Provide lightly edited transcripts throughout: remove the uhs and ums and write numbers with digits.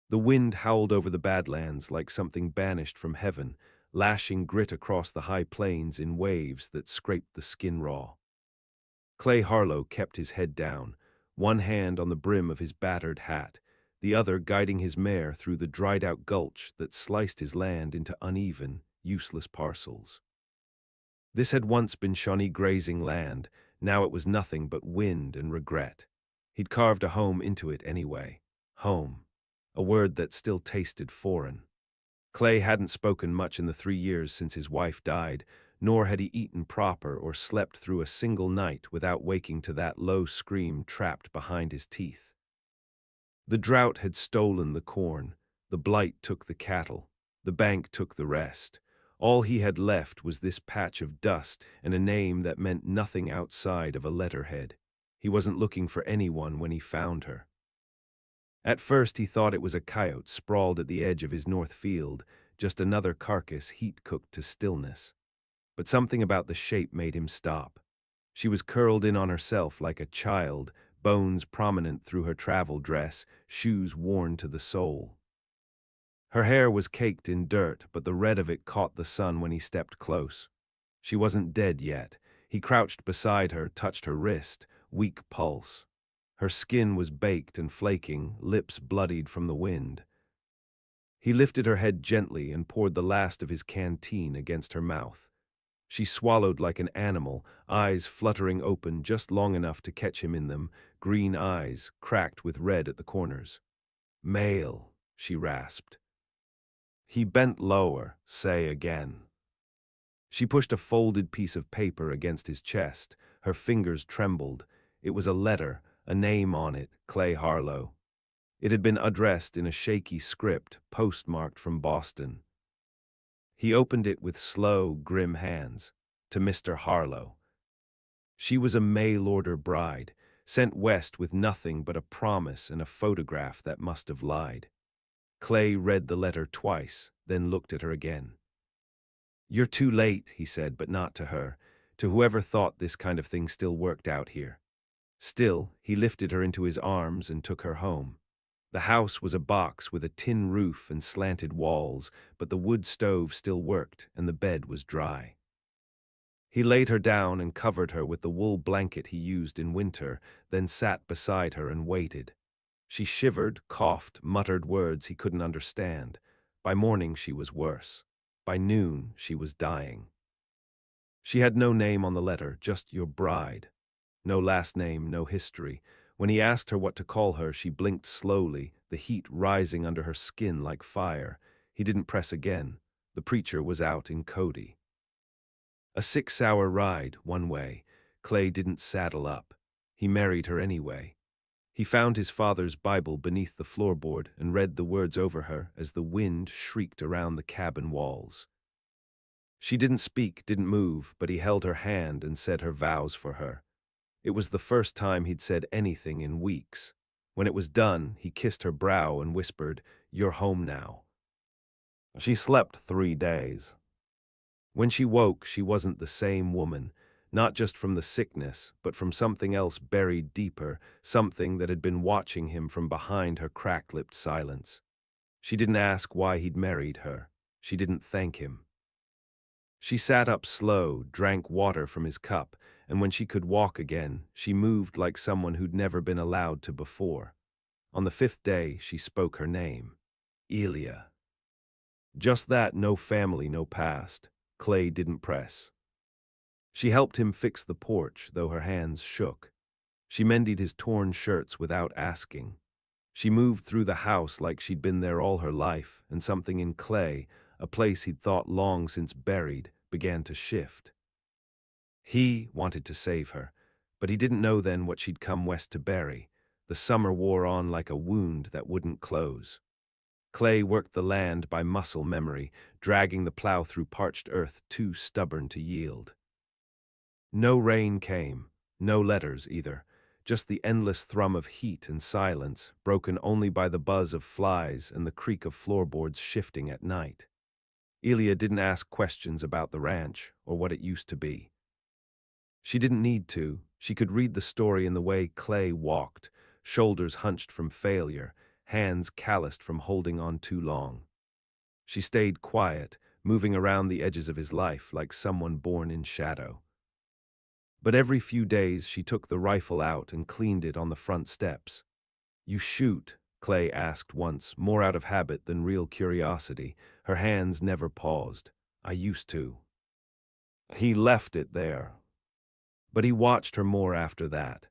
The wind howled over the Badlands like something banished from heaven, lashing grit across the high plains in waves that scraped the skin raw. Clay Harlow kept his head down, one hand on the brim of his battered hat, the other guiding his mare through the dried-out gulch that sliced his land into uneven, useless parcels. This had once been Shawnee grazing land, now it was nothing but wind and regret. He'd carved a home into it anyway. Home. A word that still tasted foreign. Clay hadn't spoken much in the 3 years since his wife died, nor had he eaten proper or slept through a single night without waking to that low scream trapped behind his teeth. The drought had stolen the corn, the blight took the cattle, the bank took the rest. All he had left was this patch of dust and a name that meant nothing outside of a letterhead. He wasn't looking for anyone when he found her. At first he thought it was a coyote sprawled at the edge of his north field, just another carcass heat-cooked to stillness. But something about the shape made him stop. She was curled in on herself like a child, bones prominent through her travel dress, shoes worn to the sole. Her hair was caked in dirt, but the red of it caught the sun when he stepped close. She wasn't dead yet. He crouched beside her, touched her wrist, weak pulse. Her skin was baked and flaking, lips bloodied from the wind. He lifted her head gently and poured the last of his canteen against her mouth. She swallowed like an animal, eyes fluttering open just long enough to catch him in them, green eyes, cracked with red at the corners. "Male," she rasped. He bent lower, "Say again." She pushed a folded piece of paper against his chest. Her fingers trembled. It was a letter, a name on it, Clay Harlow. It had been addressed in a shaky script, postmarked from Boston. He opened it with slow, grim hands. To Mr. Harlow. She was a mail-order bride, sent west with nothing but a promise and a photograph that must have lied. Clay read the letter twice, then looked at her again. "You're too late," he said, but not to her, to whoever thought this kind of thing still worked out here. Still, he lifted her into his arms and took her home. The house was a box with a tin roof and slanted walls, but the wood stove still worked and the bed was dry. He laid her down and covered her with the wool blanket he used in winter, then sat beside her and waited. She shivered, coughed, muttered words he couldn't understand. By morning she was worse. By noon she was dying. She had no name on the letter, just your bride. No last name, no history. When he asked her what to call her, she blinked slowly, the heat rising under her skin like fire. He didn't press again. The preacher was out in Cody. A 6-hour ride, one way. Clay didn't saddle up. He married her anyway. He found his father's Bible beneath the floorboard and read the words over her as the wind shrieked around the cabin walls. She didn't speak, didn't move, but he held her hand and said her vows for her. It was the first time he'd said anything in weeks. When it was done, he kissed her brow and whispered, "You're home now." She slept 3 days. When she woke, she wasn't the same woman, not just from the sickness, but from something else buried deeper, something that had been watching him from behind her cracked-lipped silence. She didn't ask why he'd married her. She didn't thank him. She sat up slow, drank water from his cup, and when she could walk again, she moved like someone who'd never been allowed to before. On the 5th day, she spoke her name. Elia. Just that, no family, no past. Clay didn't press. She helped him fix the porch, though her hands shook. She mended his torn shirts without asking. She moved through the house like she'd been there all her life, and something in Clay, a place he'd thought long since buried, began to shift. He wanted to save her, but he didn't know then what she'd come west to bury. The summer wore on like a wound that wouldn't close. Clay worked the land by muscle memory, dragging the plow through parched earth too stubborn to yield. No rain came, no letters either, just the endless thrum of heat and silence, broken only by the buzz of flies and the creak of floorboards shifting at night. Elia didn't ask questions about the ranch or what it used to be. She didn't need to. She could read the story in the way Clay walked, shoulders hunched from failure, hands calloused from holding on too long. She stayed quiet, moving around the edges of his life like someone born in shadow. But every few days she took the rifle out and cleaned it on the front steps. "You shoot?" Clay asked once, more out of habit than real curiosity. Her hands never paused. "I used to." He left it there. But he watched her more after that.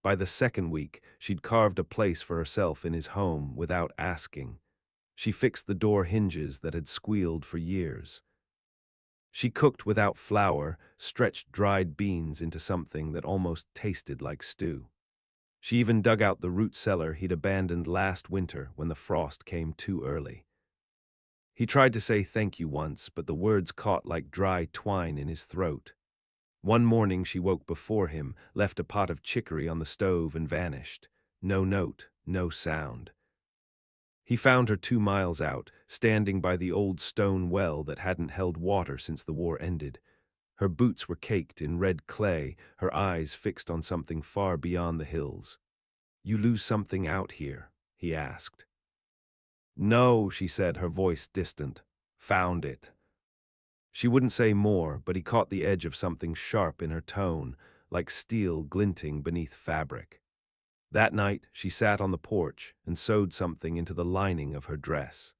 By the second week, she'd carved a place for herself in his home without asking. She fixed the door hinges that had squealed for years. She cooked without flour, stretched dried beans into something that almost tasted like stew. She even dug out the root cellar he'd abandoned last winter when the frost came too early. He tried to say thank you once, but the words caught like dry twine in his throat. One morning she woke before him, left a pot of chicory on the stove and vanished. No note, no sound. He found her 2 miles out, standing by the old stone well that hadn't held water since the war ended. Her boots were caked in red clay, her eyes fixed on something far beyond the hills. "You lose something out here?" he asked. "No," she said, her voice distant. "Found it." She wouldn't say more, but he caught the edge of something sharp in her tone, like steel glinting beneath fabric. That night, she sat on the porch and sewed something into the lining of her dress.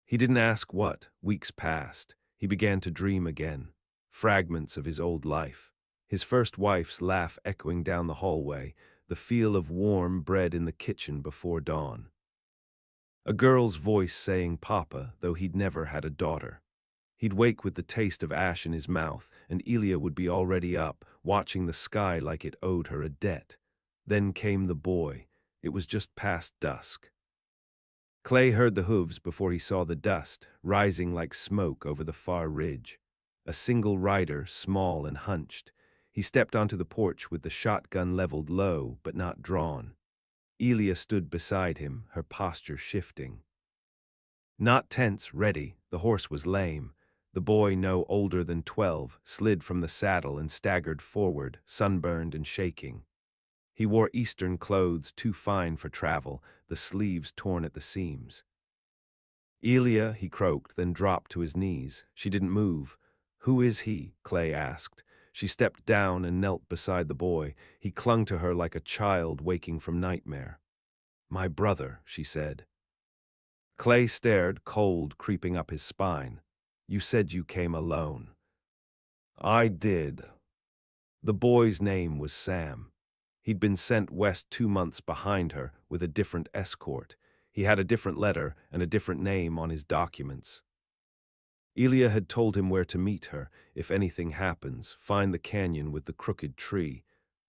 He didn't ask what. Weeks passed. He began to dream again. Fragments of his old life. His first wife's laugh echoing down the hallway, the feel of warm bread in the kitchen before dawn. A girl's voice saying Papa, though he'd never had a daughter. He'd wake with the taste of ash in his mouth, and Elia would be already up, watching the sky like it owed her a debt. Then came the boy. It was just past dusk. Clay heard the hooves before he saw the dust, rising like smoke over the far ridge. A single rider, small and hunched. He stepped onto the porch with the shotgun leveled low, but not drawn. Elia stood beside him, her posture shifting. Not tense, ready, the horse was lame. The boy, no older than 12, slid from the saddle and staggered forward, sunburned and shaking. He wore Eastern clothes too fine for travel, the sleeves torn at the seams. "Elia," he croaked, then dropped to his knees. She didn't move. "Who is he?" Clay asked. She stepped down and knelt beside the boy. He clung to her like a child waking from nightmare. "My brother," she said. Clay stared, cold creeping up his spine. "You said you came alone." "I did." The boy's name was Sam. He'd been sent west 2 months behind her with a different escort. He had a different letter and a different name on his documents. Elia had told him where to meet her. "If anything happens, find the canyon with the crooked tree."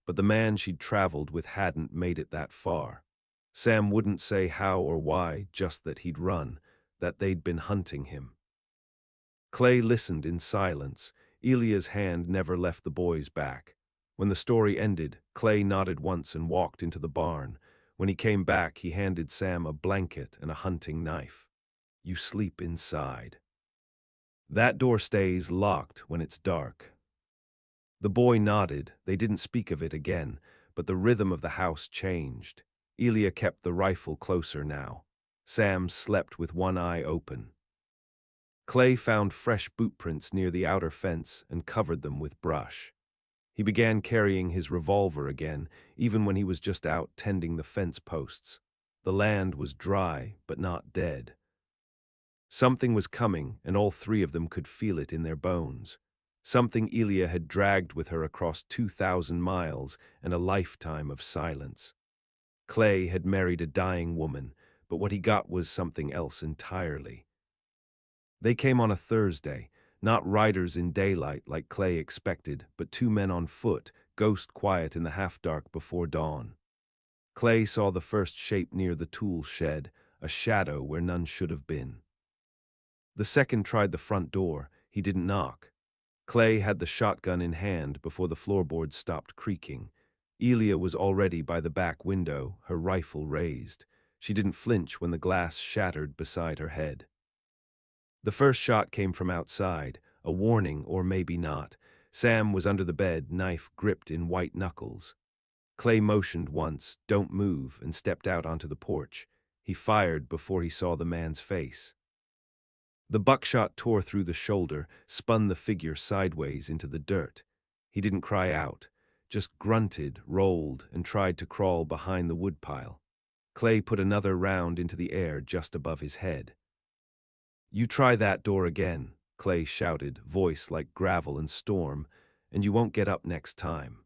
But the man she'd traveled with hadn't made it that far. Sam wouldn't say how or why, just that he'd run, that they'd been hunting him. Clay listened in silence. Elia's hand never left the boy's back. When the story ended, Clay nodded once and walked into the barn. When he came back, he handed Sam a blanket and a hunting knife. "You sleep inside. That door stays locked when it's dark." The boy nodded. They didn't speak of it again, but the rhythm of the house changed. Elia kept the rifle closer now. Sam slept with one eye open. Clay found fresh boot prints near the outer fence and covered them with brush. He began carrying his revolver again, even when he was just out tending the fence posts. The land was dry, but not dead. Something was coming, and all three of them could feel it in their bones. Something Elia had dragged with her across 2,000 miles and a lifetime of silence. Clay had married a dying woman, but what he got was something else entirely. They came on a Thursday, not riders in daylight like Clay expected, but 2 men on foot, ghost quiet in the half-dark before dawn. Clay saw the first shape near the tool shed, a shadow where none should have been. The second tried the front door. He didn't knock. Clay had the shotgun in hand before the floorboards stopped creaking. Elia was already by the back window, her rifle raised. She didn't flinch when the glass shattered beside her head. The first shot came from outside, a warning or maybe not. Sam was under the bed, knife gripped in white knuckles. Clay motioned once, "Don't move," and stepped out onto the porch. He fired before he saw the man's face. The buckshot tore through the shoulder, spun the figure sideways into the dirt. He didn't cry out, just grunted, rolled, and tried to crawl behind the woodpile. Clay put another round into the air just above his head. "You try that door again," Clay shouted, voice like gravel and storm, "and you won't get up next time."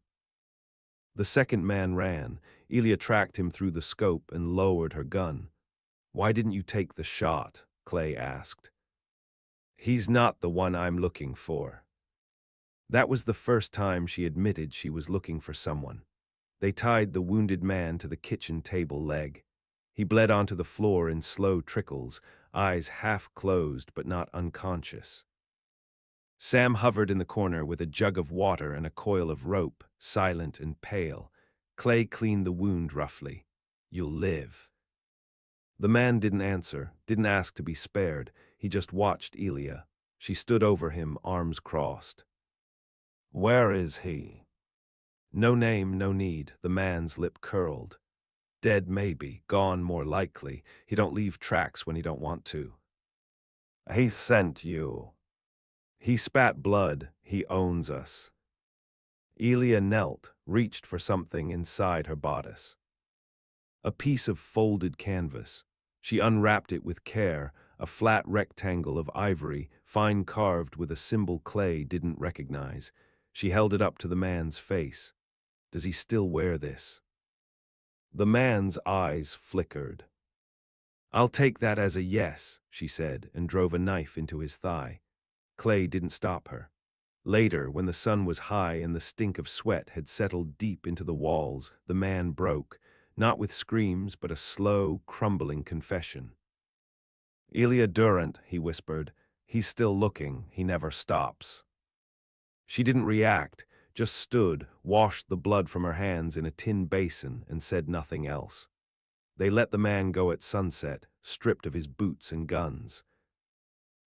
The second man ran. Elia tracked him through the scope and lowered her gun. "Why didn't you take the shot?" Clay asked. "He's not the one I'm looking for." That was the first time she admitted she was looking for someone. They tied the wounded man to the kitchen table leg. He bled onto the floor in slow trickles, eyes half closed but not unconscious. Sam hovered in the corner with a jug of water and a coil of rope, silent and pale. Clay cleaned the wound roughly. "You'll live." The man didn't answer, didn't ask to be spared. He just watched Elia. She stood over him, arms crossed. "Where is he?" No name, no need. The man's lip curled. "Dead maybe, gone more likely. He don't leave tracks when he don't want to." "He sent you." "He spat blood. He owns us." Elia knelt, reached for something inside her bodice. A piece of folded canvas. She unwrapped it with care, a flat rectangle of ivory, fine carved with a symbol Clay didn't recognize. She held it up to the man's face. "Does he still wear this?" The man's eyes flickered. "I'll take that as a yes," she said, and drove a knife into his thigh. Clay didn't stop her. Later, when the sun was high and the stink of sweat had settled deep into the walls, the man broke, not with screams but a slow, crumbling confession. "Elia Durant," he whispered. "He's still looking. He never stops." She didn't react, just stood, washed the blood from her hands in a tin basin, and said nothing else. They let the man go at sunset, stripped of his boots and guns.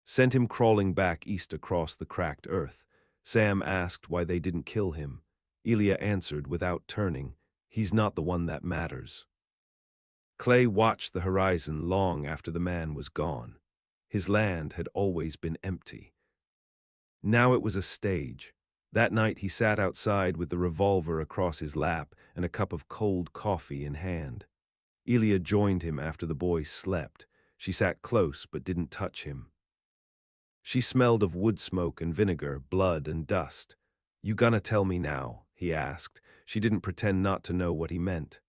Sent him crawling back east across the cracked earth. Sam asked why they didn't kill him. Elia answered without turning, "He's not the one that matters." Clay watched the horizon long after the man was gone. His land had always been empty. Now it was a stage. That night he sat outside with the revolver across his lap and a cup of cold coffee in hand. Elia joined him after the boy slept. She sat close but didn't touch him. She smelled of wood smoke and vinegar, blood and dust. "You gonna tell me now?" he asked. She didn't pretend not to know what he meant.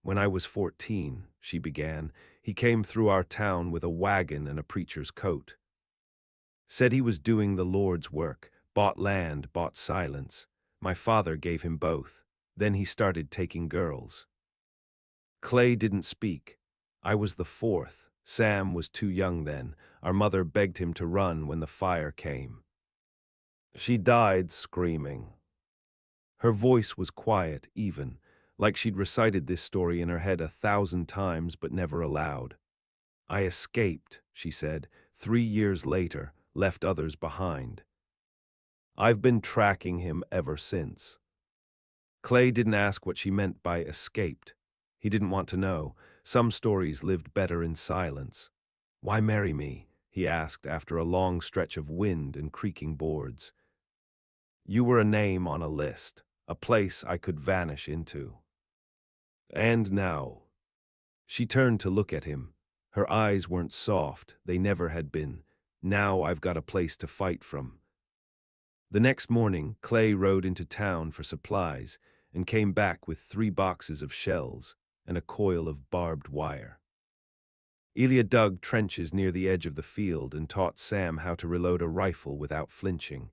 "When I was 14, she began, "he came through our town with a wagon and a preacher's coat. Said he was doing the Lord's work, bought land, bought silence. My father gave him both. Then he started taking girls." Clay didn't speak. "I was the fourth. Sam was too young then. Our mother begged him to run when the fire came. She died screaming." Her voice was quiet, even, like she'd recited this story in her head 1,000 times but never aloud. "I escaped," she said, 3 years later, left others behind. I've been tracking him ever since." Clay didn't ask what she meant by escaped. He didn't want to know. Some stories lived better in silence. "Why marry me?" he asked after a long stretch of wind and creaking boards. "You were a name on a list, a place I could vanish into." "And now?" She turned to look at him. Her eyes weren't soft, they never had been. "Now I've got a place to fight from." The next morning, Clay rode into town for supplies and came back with 3 boxes of shells and a coil of barbed wire. Elia dug trenches near the edge of the field and taught Sam how to reload a rifle without flinching.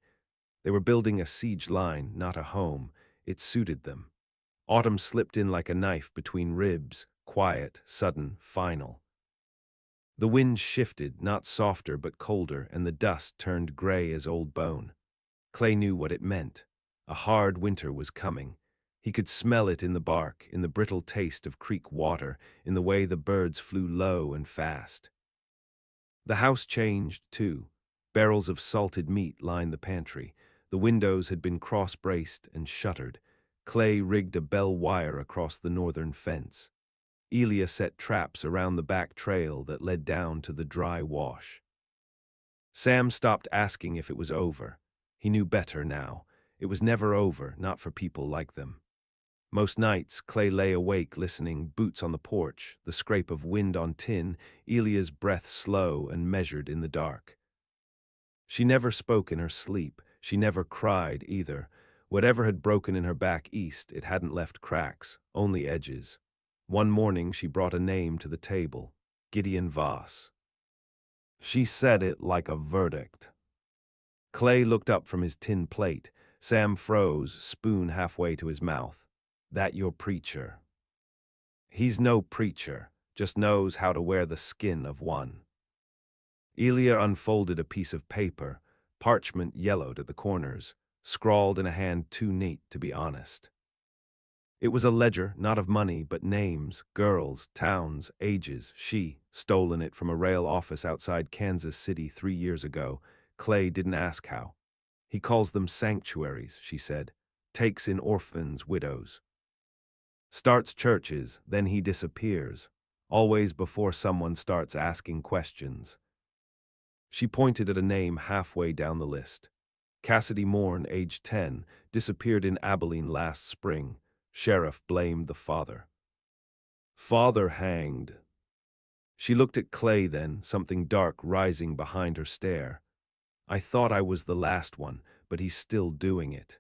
They were building a siege line, not a home. It suited them. Autumn slipped in like a knife between ribs, quiet, sudden, final. The wind shifted, not softer but colder, and the dust turned gray as old bone. Clay knew what it meant. A hard winter was coming. He could smell it in the bark, in the brittle taste of creek water, in the way the birds flew low and fast. The house changed, too. Barrels of salted meat lined the pantry. The windows had been cross-braced and shuttered. Clay rigged a bell wire across the northern fence. Elia set traps around the back trail that led down to the dry wash. Sam stopped asking if it was over. He knew better now. It was never over, not for people like them. Most nights, Clay lay awake listening, boots on the porch, the scrape of wind on tin, Elia's breath slow and measured in the dark. She never spoke in her sleep. She never cried, either. Whatever had broken in her back east, it hadn't left cracks, only edges. One morning she brought a name to the table, Gideon Voss. She said it like a verdict. Clay looked up from his tin plate. Sam froze, spoon halfway to his mouth. That your preacher? He's no preacher, just knows how to wear the skin of one. Elia unfolded a piece of paper, parchment yellowed at the corners, scrawled in a hand too neat to be honest. It was a ledger, not of money, but names, girls, towns, ages. She, stolen it from a rail office outside Kansas City 3 years ago. Clay didn't ask how. He calls them sanctuaries, she said. Takes in orphans, widows. Starts churches, then he disappears. Always before someone starts asking questions. She pointed at a name halfway down the list. Cassidy Morn, age 10, disappeared in Abilene last spring. Sheriff blamed the father. Father hanged. She looked at Clay then, something dark rising behind her stare. I thought I was the last one, but he's still doing it.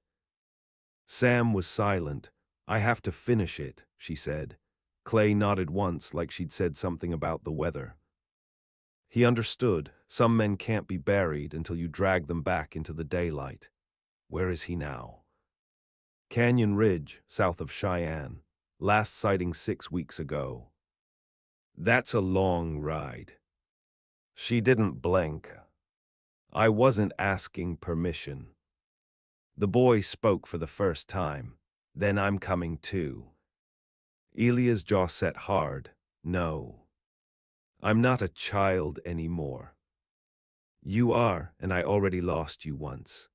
Sam was silent. I have to finish it, she said. Clay nodded once, like she'd said something about the weather. He understood. Some men can't be buried until you drag them back into the daylight. Where is he now? Canyon Ridge, south of Cheyenne. Last sighting 6 weeks ago. That's a long ride. She didn't blink. I wasn't asking permission. The boy spoke for the first time. Then I'm coming too. Elia's jaw set hard. No. I'm not a child anymore. You are, and I already lost you once.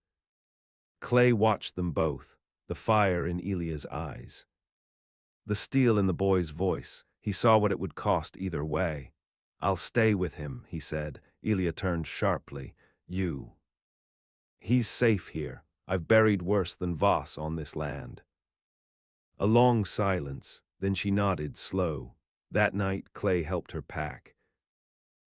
Clay watched them both, the fire in Elia's eyes. The steel in the boy's voice. He saw what it would cost either way. I'll stay with him, he said. Elia turned sharply. You. He's safe here. I've buried worse than Voss on this land. A long silence, then she nodded, slow. That night, Clay helped her pack.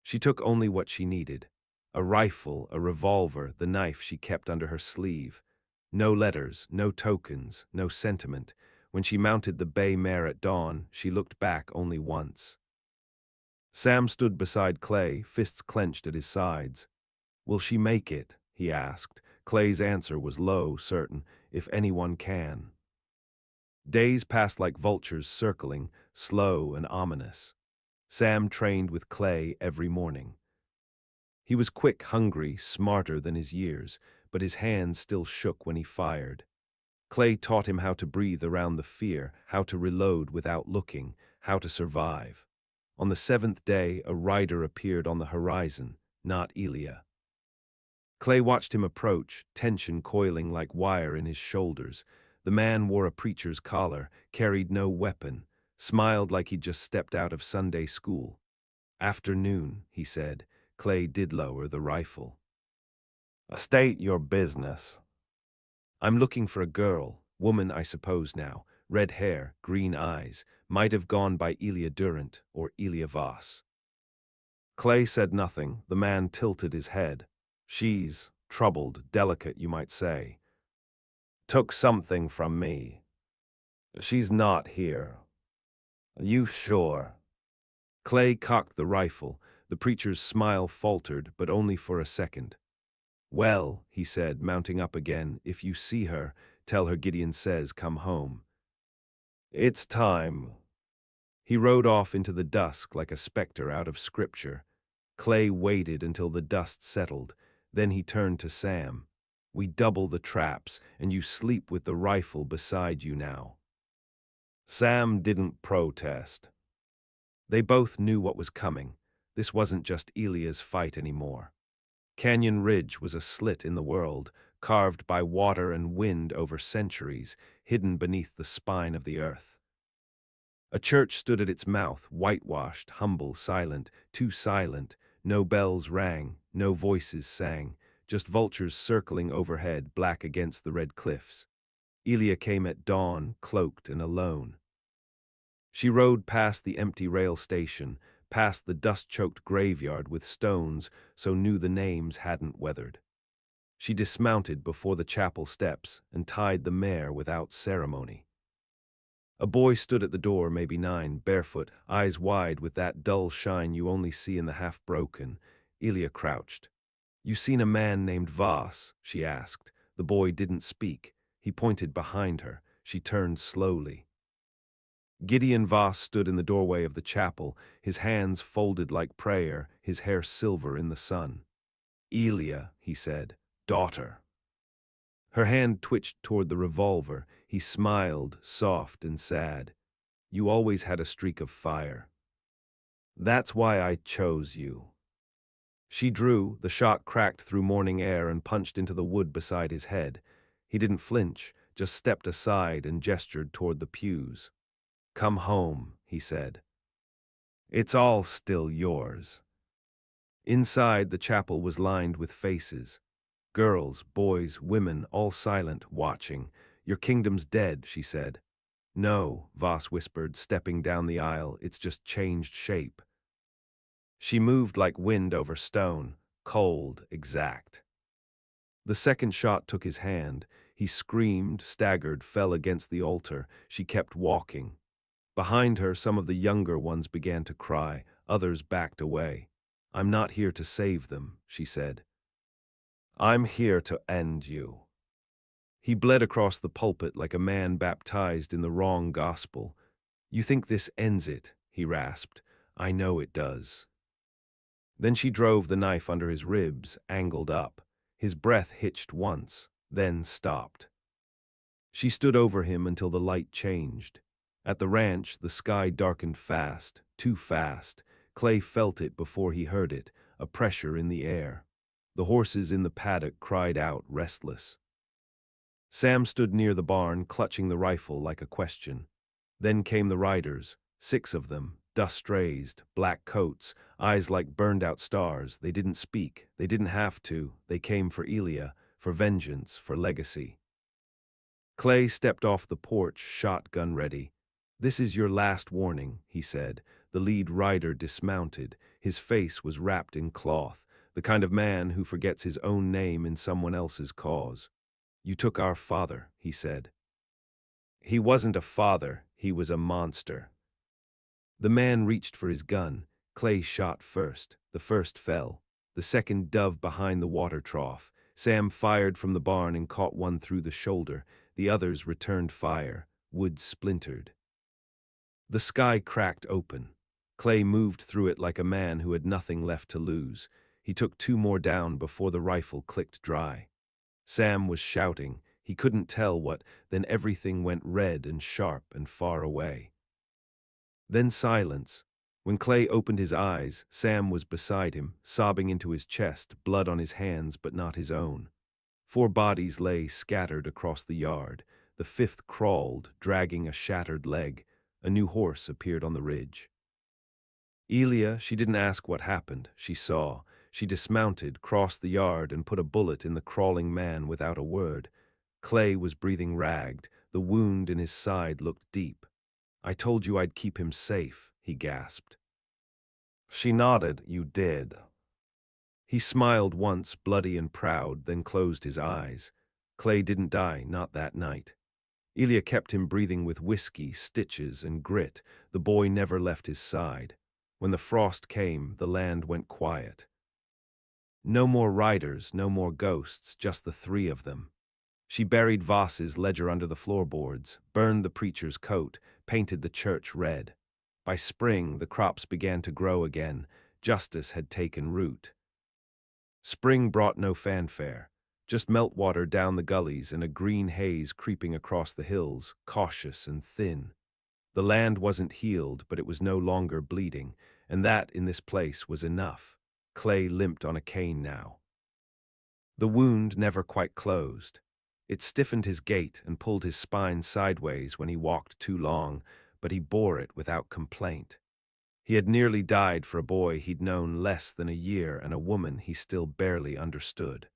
She took only what she needed. A rifle, a revolver, the knife she kept under her sleeve. No letters, no tokens, no sentiment. When she mounted the bay mare at dawn, she looked back only once. Sam stood beside Clay, fists clenched at his sides. Will she make it? He asked. Clay's answer was low, certain, if anyone can. Days passed like vultures circling, slow and ominous. Sam trained with Clay every morning. He was quick, hungry, smarter than his years, but his hands still shook when he fired. Clay taught him how to breathe around the fear, how to reload without looking, how to survive. On the 7th day, a rider appeared on the horizon, not Elia. Clay watched him approach, tension coiling like wire in his shoulders. The man wore a preacher's collar, carried no weapon, smiled like he'd just stepped out of Sunday school. Afternoon, he said. Clay did lower the rifle. State your business. I'm looking for a girl, woman I suppose now, red hair, green eyes, might have gone by Elia Durant or Elia Voss. Clay said nothing. The man tilted his head. She's troubled, delicate, you might say. Took something from me. She's not here. You sure? Clay cocked the rifle. The preacher's smile faltered, but only for a second. Well, he said, mounting up again, if you see her, tell her Gideon says come home. It's time. He rode off into the dusk like a specter out of scripture. Clay waited until the dust settled. Then he turned to Sam. We double the traps, and you sleep with the rifle beside you now. Sam didn't protest. They both knew what was coming. This wasn't just Elia's fight anymore. Canyon Ridge was a slit in the world, carved by water and wind over centuries, hidden beneath the spine of the earth. A church stood at its mouth, whitewashed, humble, silent, too silent. No bells rang, no voices sang, just vultures circling overhead, black against the red cliffs. Elia came at dawn, cloaked and alone. She rode past the empty rail station, past the dust-choked graveyard with stones so knew the names hadn't weathered. She dismounted before the chapel steps and tied the mare without ceremony. A boy stood at the door, maybe 9, barefoot, eyes wide with that dull shine you only see in the half-broken. Elia crouched. "You seen a man named Voss?" she asked. The boy didn't speak. He pointed behind her. She turned slowly. Gideon Voss stood in the doorway of the chapel, his hands folded like prayer, his hair silver in the sun. "Elia," he said, "daughter." Her hand twitched toward the revolver. He smiled, soft and sad. "You always had a streak of fire. That's why I chose you." She drew, the shot cracked through morning air and punched into the wood beside his head. He didn't flinch, just stepped aside and gestured toward the pews. "Come home," he said. "It's all still yours." Inside, the chapel was lined with faces. Girls, boys, women, all silent, watching. "Your kingdom's dead," she said. "No," Voss whispered, stepping down the aisle, "it's just changed shape." She moved like wind over stone, cold, exact. The second shot took his hand. He screamed, staggered, fell against the altar. She kept walking. Behind her, some of the younger ones began to cry. Others backed away. "I'm not here to save them," she said. "I'm here to end you." He bled across the pulpit like a man baptized in the wrong gospel. "You think this ends it?" he rasped. "I know it does." Then she drove the knife under his ribs, angled up. His breath hitched once, then stopped. She stood over him until the light changed. At the ranch, the sky darkened fast, too fast. Clay felt it before he heard it, a pressure in the air. The horses in the paddock cried out, restless. Sam stood near the barn, clutching the rifle like a question. Then came the riders, 6 of them, dust-raised, black coats, eyes like burned-out stars. They didn't speak, they didn't have to. They came for Elia, for vengeance, for legacy. Clay stepped off the porch, shotgun ready. "This is your last warning," he said. The lead rider dismounted. His face was wrapped in cloth, the kind of man who forgets his own name in someone else's cause. "You took our father," he said. "He wasn't a father, he was a monster." The man reached for his gun. Clay shot first. The first fell. The second dove behind the water trough. Sam fired from the barn and caught one through the shoulder. The others returned fire. Wood splintered. The sky cracked open. Clay moved through it like a man who had nothing left to lose. He took 2 more down before the rifle clicked dry. Sam was shouting. He couldn't tell what, then everything went red and sharp and far away. Then silence. When Clay opened his eyes, Sam was beside him, sobbing into his chest, blood on his hands but not his own. 4 bodies lay scattered across the yard. The 5th crawled, dragging a shattered leg. A new horse appeared on the ridge. Elia, she didn't ask what happened. She saw. She dismounted, crossed the yard, and put a bullet in the crawling man without a word. Clay was breathing ragged. The wound in his side looked deep. "I told you I'd keep him safe," he gasped. She nodded. "You did." He smiled once, bloody and proud, then closed his eyes. Clay didn't die, not that night. Elia kept him breathing with whiskey, stitches, and grit. The boy never left his side. When the frost came, the land went quiet. No more riders, no more ghosts, just the 3 of them. She buried Voss's ledger under the floorboards, burned the preacher's coat, painted the church red. By spring, the crops began to grow again. Justice had taken root. Spring brought no fanfare, just meltwater down the gullies and a green haze creeping across the hills, cautious and thin. The land wasn't healed, but it was no longer bleeding, and that, in this place, was enough. Clay limped on a cane now. The wound never quite closed. It stiffened his gait and pulled his spine sideways when he walked too long, but he bore it without complaint. He had nearly died for a boy he'd known less than a year and a woman he still barely understood.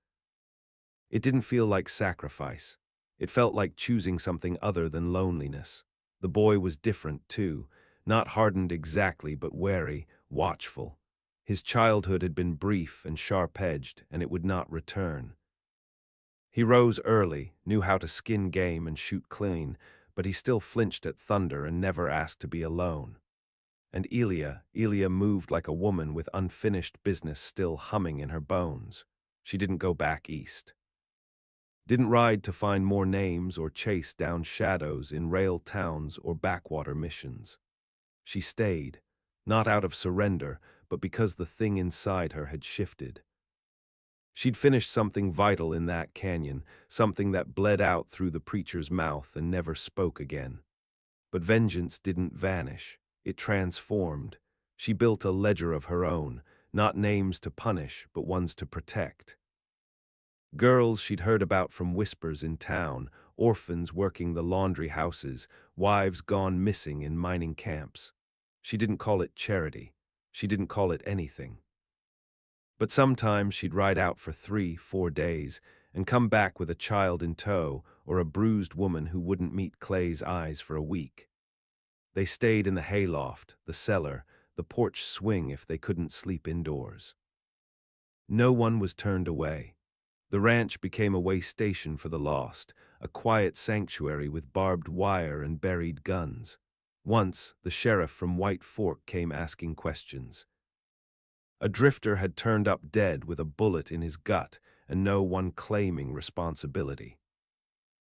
It didn't feel like sacrifice. It felt like choosing something other than loneliness. The boy was different, too, not hardened exactly, but wary, watchful. His childhood had been brief and sharp-edged, and it would not return. He rose early, knew how to skin game and shoot clean, but he still flinched at thunder and never asked to be alone. And Elia moved like a woman with unfinished business still humming in her bones. She didn't go back east. Didn't ride to find more names or chase down shadows in rail towns or backwater missions. She stayed, not out of surrender, but because the thing inside her had shifted. She'd finished something vital in that canyon, something that bled out through the preacher's mouth and never spoke again. But vengeance didn't vanish. It transformed. She built a ledger of her own, not names to punish, but ones to protect. Girls she'd heard about from whispers in town, orphans working the laundry houses, wives gone missing in mining camps. She didn't call it charity. She didn't call it anything. But sometimes she'd ride out for 3, 4 days and come back with a child in tow or a bruised woman who wouldn't meet Clay's eyes for a week. They stayed in the hayloft, the cellar, the porch swing if they couldn't sleep indoors. No one was turned away. The ranch became a way station for the lost, a quiet sanctuary with barbed wire and buried guns. Once, the sheriff from White Fork came asking questions. A drifter had turned up dead with a bullet in his gut, and no one claiming responsibility.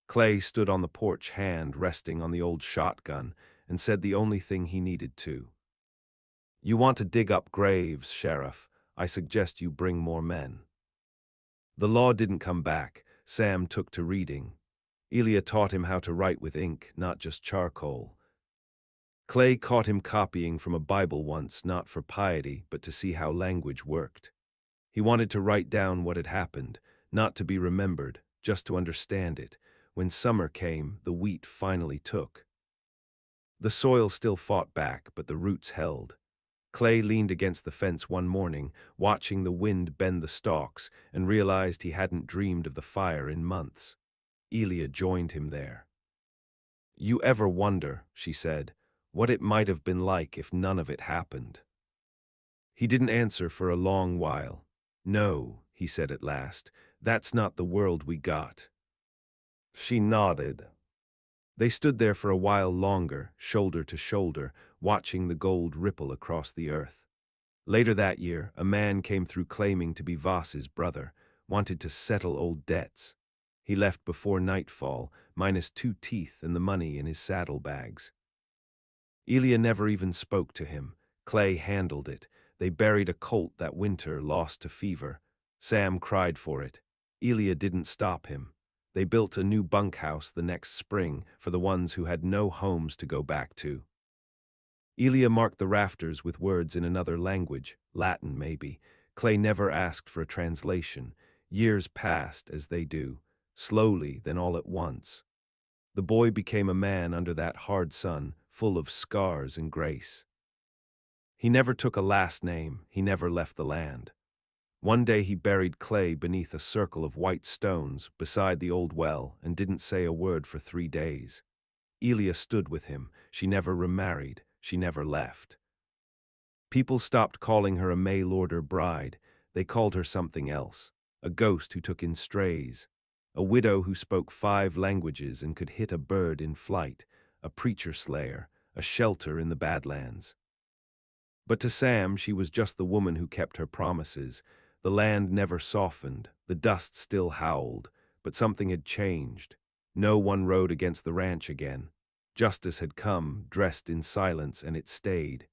Clay stood on the porch, hand resting on the old shotgun, and said the only thing he needed to. "You want to dig up graves, Sheriff. I suggest you bring more men." The law didn't come back. Sam took to reading. Elia taught him how to write with ink, not just charcoal. Clay caught him copying from a Bible once, not for piety, but to see how language worked. He wanted to write down what had happened, not to be remembered, just to understand it. When summer came, the wheat finally took. The soil still fought back, but the roots held. Clay leaned against the fence one morning, watching the wind bend the stalks, and realized he hadn't dreamed of the fire in months. Elia joined him there. "You ever wonder," she said, "what it might have been like if none of it happened?" He didn't answer for a long while. "No," he said at last, "that's not the world we got." She nodded. They stood there for a while longer, shoulder to shoulder, watching the gold ripple across the earth. Later that year, a man came through claiming to be Voss's brother, wanted to settle old debts. He left before nightfall, minus 2 teeth and the money in his saddlebags. Elia never even spoke to him. Clay handled it. They buried a colt that winter, lost to fever. Sam cried for it. Elia didn't stop him. They built a new bunkhouse the next spring for the ones who had no homes to go back to. Elia marked the rafters with words in another language, Latin maybe. Clay never asked for a translation. Years passed, as they do, slowly, then all at once. The boy became a man under that hard sun, full of scars and grace. He never took a last name, he never left the land. One day he buried Clay beneath a circle of white stones beside the old well and didn't say a word for 3 days. Elia stood with him. She never remarried. She never left. People stopped calling her a mail-order bride. They called her something else. A ghost who took in strays. A widow who spoke 5 languages and could hit a bird in flight. A preacher slayer. A shelter in the Badlands. But to Sam, she was just the woman who kept her promises. The land never softened. The dust still howled. But something had changed. No one rode against the ranch again. Justice had come, dressed in silence, and it stayed.